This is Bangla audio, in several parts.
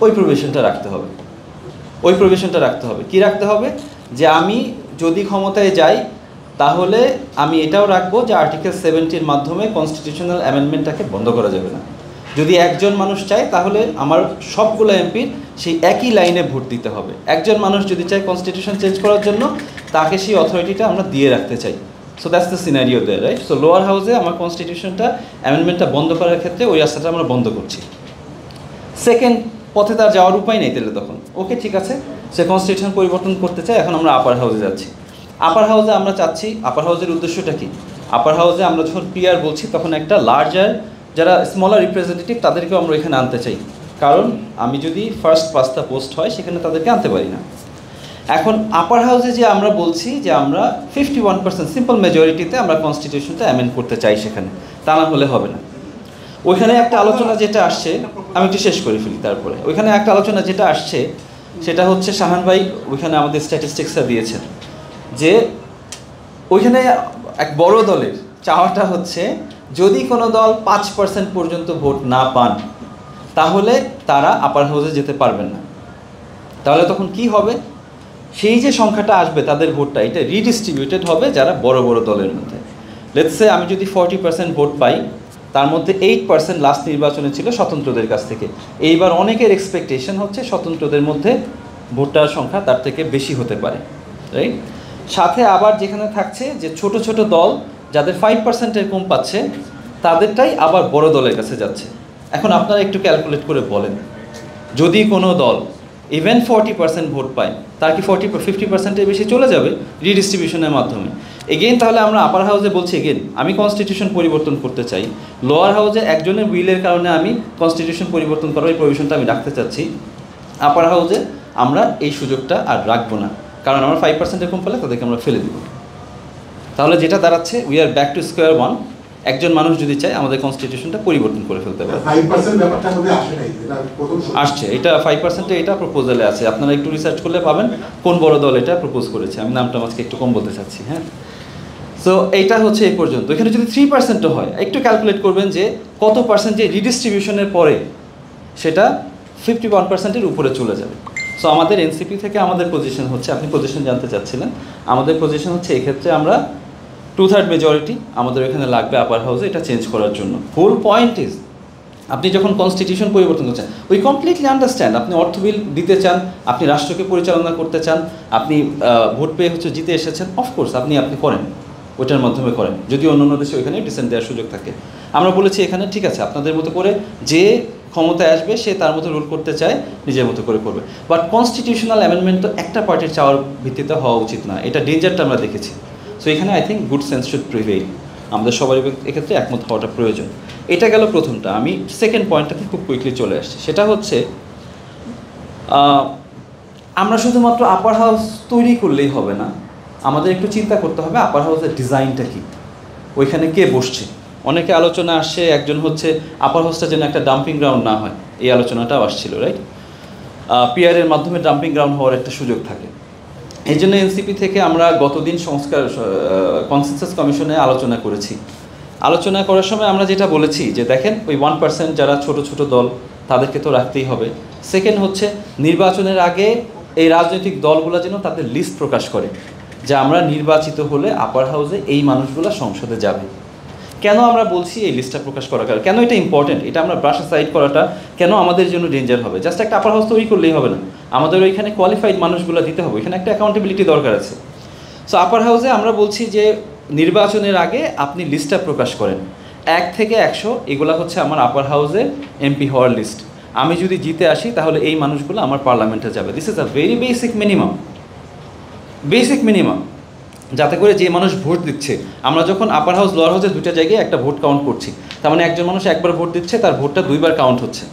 ওই প্রভিশনটা রাখতে হবে। কি রাখতে হবে? যে আমি যদি ক্ষমতায় যাই তাহলে আমি এটাও রাখবো যে আর্টিকেল 70-র মাধ্যমে কনস্টিটিউশনাল অ্যামেন্ডমেন্টটাকে বন্ধ করা যাবে না। যদি একজন মানুষ চায় তাহলে আমার সবগুলো এমপির সেই একই লাইনে ভোট দিতে হবে। একজন মানুষ যদি চায় কনস্টিটিউশন চেঞ্জ করার জন্য, তাকে সেই অথরিটিটা আমরা দিয়ে রাখতে চাই। So that's the scenario there, right? So lower হাউসে আমার কনস্টিটিউশনটা অ্যামেন্ডমেন্টটা বন্ধ করার ক্ষেত্রে ওই রাস্তাটা আমরা বন্ধ করছি। সেকেন্ড পথে তার যাওয়ার উপায় নেই, তাহলে তখন ওকে ঠিক আছে, সে কনস্টিটিউশন পরিবর্তন করতে চায়, এখন আমরা আপার হাউসে যাচ্ছি। আপার হাউসে আমরা চাচ্ছি, আপার হাউসের উদ্দেশ্যটা কি? আপার হাউসে আমরা যখন পিআর বলছি তখন একটা লার্জার, যারা স্মলার রিপ্রেজেন্টেটিভ তাদেরকেও আমরা এখানে আনতে চাই, কারণ আমি যদি ফার্স্ট 5টা পোস্ট হয় সেখানে তাদেরকে আনতে পারি না। এখন আপার হাউসে যে আমরা বলছি যে আমরা 51% সিম্পল মেজরিটিতে আমরা কনস্টিটিউশনটা অ্যামেন্ড করতে চাই, সেখানে তা না হলে হবে না। ওইখানে একটা আলোচনা যেটা আসছে, আমি একটু শেষ করে ফেলি তারপরে। ওইখানে একটা আলোচনা যেটা আসছে সেটা হচ্ছে, শাহান ভাই ওইখানে আমাদের স্ট্যাটিস্টিক্সটা দিয়েছেন যে ওইখানে এক বড় দলের চাওয়াটা হচ্ছে যদি কোনো দল 5% পর্যন্ত ভোট না পান তাহলে তারা আপার হাউসে যেতে পারবেন না। তাহলে তখন কি হবে? সেই যে সংখ্যাটা আসবে তাদের ভোটটা, এটা রিডিস্ট্রিবিউটেড হবে যারা বড় বড় দলের মধ্যে। লেটস সে আমি যদি 40% ভোট পাই, তার মধ্যে 8% লাস্ট নির্বাচনে ছিল স্বতন্ত্রদের কাছ থেকে। এইবার অনেকের এক্সপেকটেশন হচ্ছে স্বতন্ত্রদের মধ্যে ভোটার সংখ্যা তার থেকে বেশি হতে পারে, রাইট? সাথে আবার যেখানে থাকছে যে ছোট ছোট দল যাদের 5%-এর কম পাচ্ছে, তাদেরটাই আবার বড় দলের কাছে যাচ্ছে। এখন আপনারা একটু ক্যালকুলেট করে বলেন, যদি কোনো দল ইভেন 40% ভোট পায়, তার কি 50%-এর বেশি চলে যাবে রিডিস্ট্রিবিউশনের মাধ্যমে? এগেইন তাহলে আমরা আপার হাউসে বলছি, এগেইন আমি কনস্টিটিউশন পরিবর্তন করতে চাই, লোয়ার হাউসে একজনের উইলের কারণে আমি কনস্টিটিউশন পরিবর্তন করার এই প্রভিশনটা আমি রাখতে চাচ্ছি। আপার হাউসে আমরা এই সুযোগটা আর রাখবো না, কারণ আমরা 5%-এর কম পেলে তাদেরকে আমরা ফেলে দেব। তাহলে যেটা দাঁড়াচ্ছে, we are back to square one. একজন মানুষ যদি চায় আমাদের কনস্টিটিউশনটা পরিবর্তন করে ফেলতে পারে। 5% ব্যাপারটা মধ্যে আসে নাই, এটা প্রথম আসছে, এটা 5%-এ এটা প্রপোজালে আছে, আপনারা একটু রিসার্চ করলে পাবেন কোন বড় দল এটা প্রপোজ করেছে। আমি নামটা আজকে একটু কম বলতে চাচ্ছি, হ্যাঁ। সো এইটা হচ্ছে এই পর্যন্ত। এখানে যদি 3%-ও হয়, একটু ক্যালকুলেট করবেন যে কত পার্সেন্ট যে রিডিস্ট্রিবিউশনের পরে সেটা 51%-এর উপরে চলে যাবে। সো আমাদের এনসিপি থেকে আমাদের পজিশন হচ্ছে, আপনি পজিশন জানতে চাচ্ছিলেন, আমাদের পজিশন হচ্ছে এই ক্ষেত্রে আমরা 2/3 মেজরিটি আমাদের এখানে লাগবে আপার হাউসে এটা চেঞ্জ করার জন্য। হোল পয়েন্ট ইজ, আপনি যখন কনস্টিটিউশন পরিবর্তন করছেন, উই কমপ্লিটলি আন্ডারস্ট্যান্ড, আপনি অর্থ বিল দিতে চান, আপনি রাষ্ট্রকে পরিচালনা করতে চান, আপনি ভোট পেয়ে হচ্ছে জিতে এসেছেন, অফকোর্স আপনি করেন, ওইটার মাধ্যমে করেন। যদি অন্য অন্য দেশে ওইখানে ডিসেন্ট দেওয়ার সুযোগ থাকে, আমরা বলেছি এখানে ঠিক আছে আপনাদের মতো করে যে ক্ষমতায় আসবে সে তার মতো রুল করতে চায়, নিজের মতো করে করবে। বাট কনস্টিটিউশনাল অ্যামেন্ডমেন্ট তো একটা পার্টির চাওয়ার ভিত্তিতে হওয়া উচিত না, এটা ডেঞ্জারটা আমরা দেখেছি। সো এখানে I think good sense should prevail, আমাদের সবারই এক্ষেত্রে একমত হওয়াটা প্রয়োজন। এটা গেল প্রথমটা। আমি সেকেন্ড পয়েন্টটাতে খুব কুইকলি চলে আসছি, সেটা হচ্ছে আমরা শুধুমাত্র আপার হাউস তৈরি করলেই হবে না, আমাদের একটু চিন্তা করতে হবে আপার হাউসের ডিজাইনটা কী, ওইখানে কে বসছে। অনেকে আলোচনা আসছে, একজন হচ্ছে আপার হাউসটা যেন একটা ডাম্পিং গ্রাউন্ড না হয়, এই আলোচনাটাও আসছিল, রাইট? পিআরের মাধ্যমে ডাম্পিং গ্রাউন্ড হওয়ার একটা সুযোগ থাকে। এই জন্য এনসিপি থেকে আমরা গতদিন কনসেনসাস কমিশনে আলোচনা করেছি। আলোচনা করার সময় আমরা যেটা বলেছি যে দেখেন, ওই 1% যারা ছোট ছোট দল তাদেরকে তো রাখতেই হবে। সেকেন্ড হচ্ছে নির্বাচনের আগে এই রাজনৈতিক দলগুলো যেন তাদের লিস্ট প্রকাশ করে যে আমরা নির্বাচিত হলে আপার হাউসে এই মানুষগুলো সংসদে যাবে। কেন আমরা বলছি এই লিস্টটা প্রকাশ করার কারণ, কেন এটা ইম্পর্টেন্ট, এটা আমরা ব্রাশ সাইড করাটা কেন আমাদের জন্য ডেঞ্জার হবে? জাস্ট একটা আপার হাউস তৈরি করলেই হবে না, আমাদের ওইখানে কোয়ালিফাইড মানুষগুলো দিতে হবে, এখানে একটা অ্যাকাউন্টেবিলিটি দরকার আছে। সো আপার হাউসে আমরা বলছি যে নির্বাচনের আগে আপনি লিস্টটা প্রকাশ করেন, 1 থেকে 100 এগুলো হচ্ছে আমার আপার হাউসে এমপি হওয়ার লিস্ট। আমি যদি জিতে আসি তাহলে এই মানুষগুলো আমার পার্লামেন্টে যাবে। This is a very basic minimum, যাতে করে যে মানুষ ভোট দিচ্ছে, আমরা যখন আপার হাউস লোয়ার হাউসের দুটো জায়গায় একটা ভোট কাউন্ট করছি, তার মানে একজন মানুষ একবার ভোট দিচ্ছে, তার ভোটটা 2বার কাউন্ট হচ্ছে,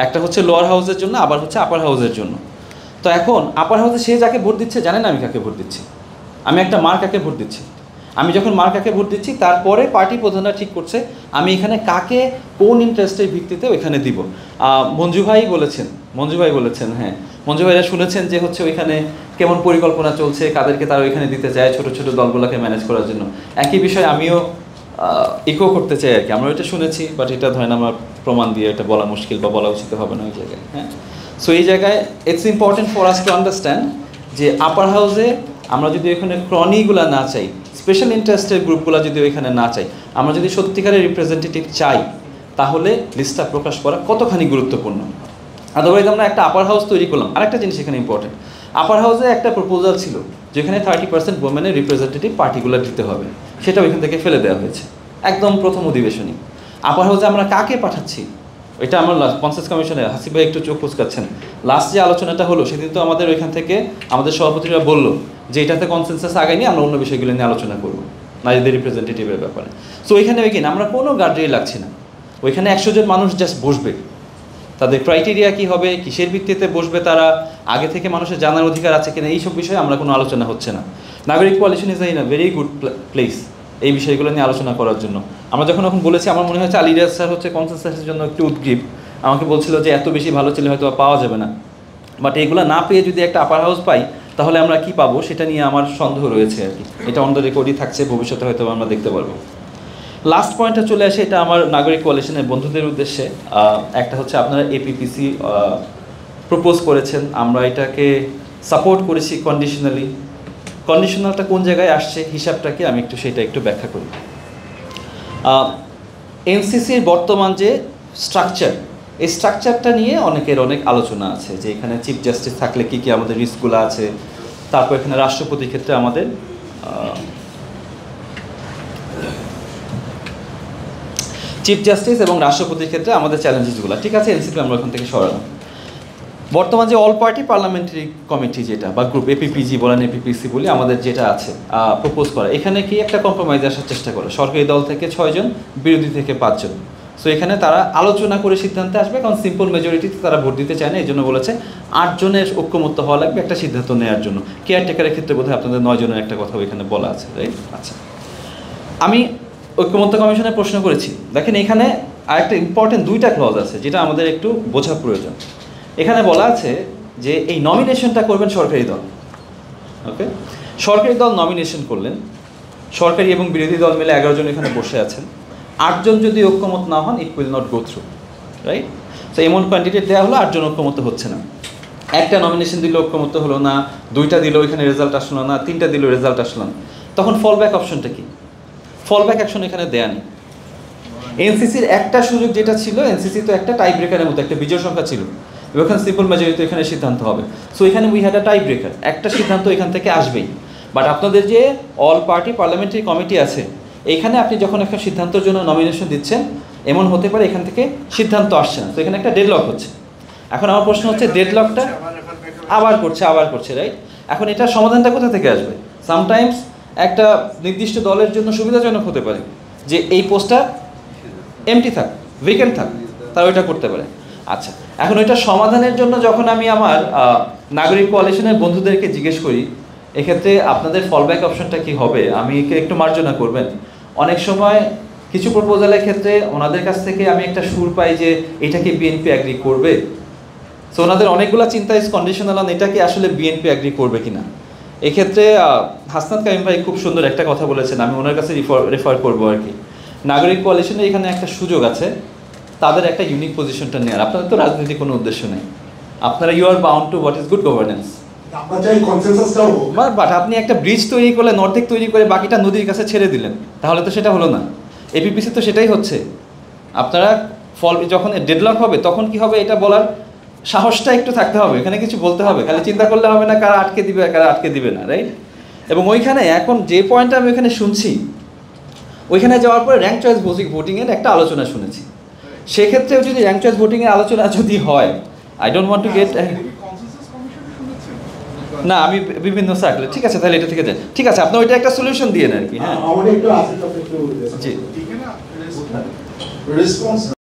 একটা হচ্ছে লোয়ার হাউসের জন্য, আবার হচ্ছে আপার হাউসের জন্য। তো এখন আপার হাউসে সে যাকে ভোট দিচ্ছে জানেন আমি কাকে ভোট দিচ্ছি, আমি একটা মার্কাকে ভোট দিচ্ছি। আমি যখন মার্কাকে ভোট দিচ্ছি তারপরে পার্টি প্রধানরা ঠিক করছে আমি এখানে কাকে কোন ইন্টারেস্টের ভিত্তিতে ওইখানে দিব। মঞ্জু ভাই বলেছেন, হ্যাঁ মঞ্জু ভাইরা শুনেছেন যে হচ্ছে ওইখানে কেমন পরিকল্পনা চলছে, কাদেরকে তারা ওইখানে দিতে চায় ছোটো ছোটো দলগুলোকে ম্যানেজ করার জন্য। একই বিষয় আমিও ইকো করতে চাই আর কি, আমরা ওইটা শুনেছি, বাট এটা ধরেন আমার প্রমাণ দিয়ে এটা বলা মুশকিল বা বলা উচিত হবে না ওই জায়গায়, হ্যাঁ। সো এই জায়গায় it's important for us to understand যে আপার হাউসে আমরা যদি এখানে ক্রনিগুলো না চাই, স্পেশাল ইন্টারেস্টের গ্রুপগুলো যদি এখানে না চাই, আমরা যদি সত্যিকারের রিপ্রেজেন্টেটিভ চাই, তাহলে লিস্টটা প্রকাশ করা কতখানি গুরুত্বপূর্ণ। আদারওয়াইজ আমরা একটা আপার হাউস তৈরি করলাম। আরেকটা জিনিস এখানে ইম্পর্টেন্ট, আপার হাউসে একটা প্রপোজাল ছিল যেখানে 30% ওমেনের রিপ্রেজেন্টেটিভ পার্টিকুলার দিতে হবে, সেটা ওইখান থেকে ফেলে দেওয়া হয়েছে একদম প্রথম অধিবেশনই। আপার হাউসে আমরা কাকে পাঠাচ্ছি, এটা আমার কনসেন্সাস কমিশনে হাসিব ভাই একটু চোখ কুচকাচ্ছেন, লাস্ট যে আলোচনাটা হলো সেদিন তো আমাদের ওইখান থেকে আমাদের সভাপতিরা বললো যে এটাতে কনসেন্সাস আগে নিয়ে আমরা অন্য বিষয়গুলো নিয়ে আলোচনা করবো, নারীদের রিপ্রেজেন্টেটিভের ব্যাপারে। সো ওইখানে ওইখানে আমরা কোনো গার্ডরেল লাগছি না, ওইখানে 100 জন মানুষ জাস্ট বসবে, তাদের ক্রাইটেরিয়া কী হবে, কিসের ভিত্তিতে বসবে, তারা আগে থেকে মানুষের জানার অধিকার আছে কিনা, এইসব বিষয়ে আমরা কোনো আলোচনা হচ্ছে না। নাগরিক coalition is in a very good place এই বিষয়গুলো নিয়ে আলোচনা করার জন্য। আমরা যখন বলেছি, আমার মনে হচ্ছে আলিরাজ স্যার হচ্ছে কনসেন্সাসের জন্য একটু উদ্গ্রীব, আমাকে বলছিল যে এত বেশি ভালো ছিল হয়তো পাওয়া যাবে না, বাট এইগুলো না পেয়ে যদি একটা আপার হাউস পাই তাহলে আমরা কি পাবো সেটা নিয়ে আমার সন্দেহ রয়েছে আর কি। এটা অন দ্য রেকর্ডই থাকছে, ভবিষ্যতে হয়তো আমরা দেখতে পারবো। লাস্ট পয়েন্টটা চলে আসে, এটা আমার নাগরিক কোয়ালিশনের বন্ধুদের উদ্দেশ্যে। একটা হচ্ছে আপনারা এপিপিসি প্রপোজ করেছেন, আমরা এটাকে সাপোর্ট করেছি কন্ডিশনালি। কন্ডিশনালটা কোন জায়গায় আসছে হিসাবটাকে আমি সেটা একটু ব্যাখ্যা করি। এনসিসির বর্তমান যে স্ট্রাকচার, এই স্ট্রাকচারটা নিয়ে অনেকের অনেক আলোচনা আছে যে এখানে চিফ জাস্টিস থাকলে কী কী আমাদের রিস্কগুলো আছে, তারপর এখানে রাষ্ট্রপতির ক্ষেত্রে আমাদের চিফ জাস্টিস এবং রাষ্ট্রপতির ক্ষেত্রে আমাদের চ্যালেঞ্জেসগুলো, ঠিক আছে, এনসিপি আমরা ওখান থেকে সরালাম। বর্তমান যে অল পার্টি পার্লামেন্টারি কমিটি যেটা বা গ্রুপ, এপিপিজি বলেন এপিপিসি বলি, আমাদের যেটা আছে প্রপোজ করা, এখানে কি একটা কম্প্রোমাইজ আসার চেষ্টা করে, সরকারি দল থেকে 6 জন, বিরোধী থেকে 5 জন। সো এখানে তারা আলোচনা করে সিদ্ধান্তে আসবে, কারণ সিম্পল মেজরিটিতে তারা ভোট দিতে চায় না, এই জন্য বলেছে 8 জনের ঐক্যমত্য হওয়া লাগবে একটা সিদ্ধান্ত নেওয়ার জন্য। কেয়ারটেকারের ক্ষেত্রে বোধহয় আপনাদের 9 জনের একটা কথা এখানে বলা আছে, রাইট? আচ্ছা, আমি ঐক্যমত্য কমিশনে প্রশ্ন করেছি, দেখেন এখানে আরেকটা ইম্পর্টেন্ট 2টা ক্লজ আছে যেটা আমাদের একটু বোঝা প্রয়োজন। এখানে বলা আছে যে এই নমিনেশনটা করবেন সরকারি দল, ওকে? সরকারি দল নমিনেশন করলেন, সরকারি এবং বিরোধী দল মিলে 11 জন এখানে বসে আছেন, 8 জন যদি ঐক্যমত না হন, it will not go through, right? তো এমন ক্যান্ডিডেট দেওয়া হলো, 8 জন ঐক্যমত হচ্ছে না, একটা নমিনেশন দিল ঐক্যমত হলো না, 2টা দিল এখানে রেজাল্ট আসলো না, 3টা দিল রেজাল্ট আসলো না, তখন ফল ব্যাক অপশনটা কি? ফল ব্যাক অ্যাকশন এখানে দেয়া নেই। এনসিসির একটা সুযোগ যেটা ছিল, এনসিসি তো একটা টাই ব্রেকারের মতো একটা বিজয় সংখ্যা ছিল, এখানে সিম্পল মেজরিটি এখানে সিদ্ধান্ত হবে। সো এখানে we had a tie breaker, একটা সিদ্ধান্ত এখান থেকে আসবেই। বাট আপনাদের যে অল পার্টি পার্লামেন্টারি কমিটি আছে, এইখানে আপনি যখন একটা সিদ্ধান্তের জন্য নমিনেশন দিচ্ছেন, এমন হতে পারে এখান থেকে সিদ্ধান্ত আসছে না, তো এখানে একটা ডেডলক হচ্ছে। এখন আমার প্রশ্ন হচ্ছে, ডেডলকটা আবার করছে, রাইট? এখন এটার সমাধানটা কোথা থেকে আসবে? সামটাইমস একটা নির্দিষ্ট দলের জন্য সুবিধাজনক হতে পারে যে এই পোস্টটা এমটি থাক, ভেকেন্ট থাক, তারা ওইটা করতে পারে। আচ্ছা, এখন ওইটা সমাধানের জন্য যখন আমি আমার নাগরিক কোয়ালিশনের বন্ধুদেরকে জিজ্ঞেস করি, এক্ষেত্রে আপনাদের ফলব্যাক অপশনটা কি হবে, আমি একে একটু মার্জনা করবেন। অনেক সময় কিছু প্রপোজালের ক্ষেত্রে ওনাদের কাছ থেকে আমি একটা সুর পাই যে এটাকে বিএনপি অ্যাগ্রি করবে। সো ওনাদের অনেকগুলো চিন্তা ইজ কন্ডিশনাল অন এটাকে আসলে বিএনপি অ্যাগ্রি করবে কিনা। এক্ষেত্রে হাসনাত কাইম ভাই খুব সুন্দর একটা কথা বলেছেন, আমি ওনার কাছে রেফার করবো আর কি। নাগরিক কোয়ালিশনে এখানে একটা সুযোগ আছে তাদের একটা ইউনিক পজিশনটা নেওয়ার। আপনাদের তো রাজনীতি কোনো উদ্দেশ্য নেই, আপনারা you are bound to what is good governance. But আপনি একটা ব্রিজ তৈরি করলে, নর্থ তৈরি করে বাকিটা নদীর কাছে ছেড়ে দিলেন, তাহলে তো সেটা হলো না। এপিপিসি তো সেটাই হচ্ছে। আপনারা যখন ডেডলক হবে তখন কি হবে এটা বলার সাহসটা একটু থাকতে হবে, এখানে কিছু বলতে হবে, খালি চিন্তা করলে হবে না কারা আটকে দিবে কারা আটকে দিবে না, রাইট? এবং ওইখানে এখন যে পয়েন্টটা আমি ওইখানে শুনছি, ওইখানে যাওয়ার পরে র্যাঙ্ক চয়েস ভোটিংয়ের একটা আলোচনা শুনেছি। সেক্ষেত্রেও যদি র্যাঙ্ক চয়েস ভোটিংয়ের আলোচনা যদি হয়, I don't want to get, না আমি বিভিন্ন সার্কেলে, ঠিক আছে তাহলে এটা থেকে যায়, ঠিক আছে আপনি ওইটা একটা সলিউশন দিয়ে নেন আর কি। হ্যাঁ, আমাদের একটু আছে, জি।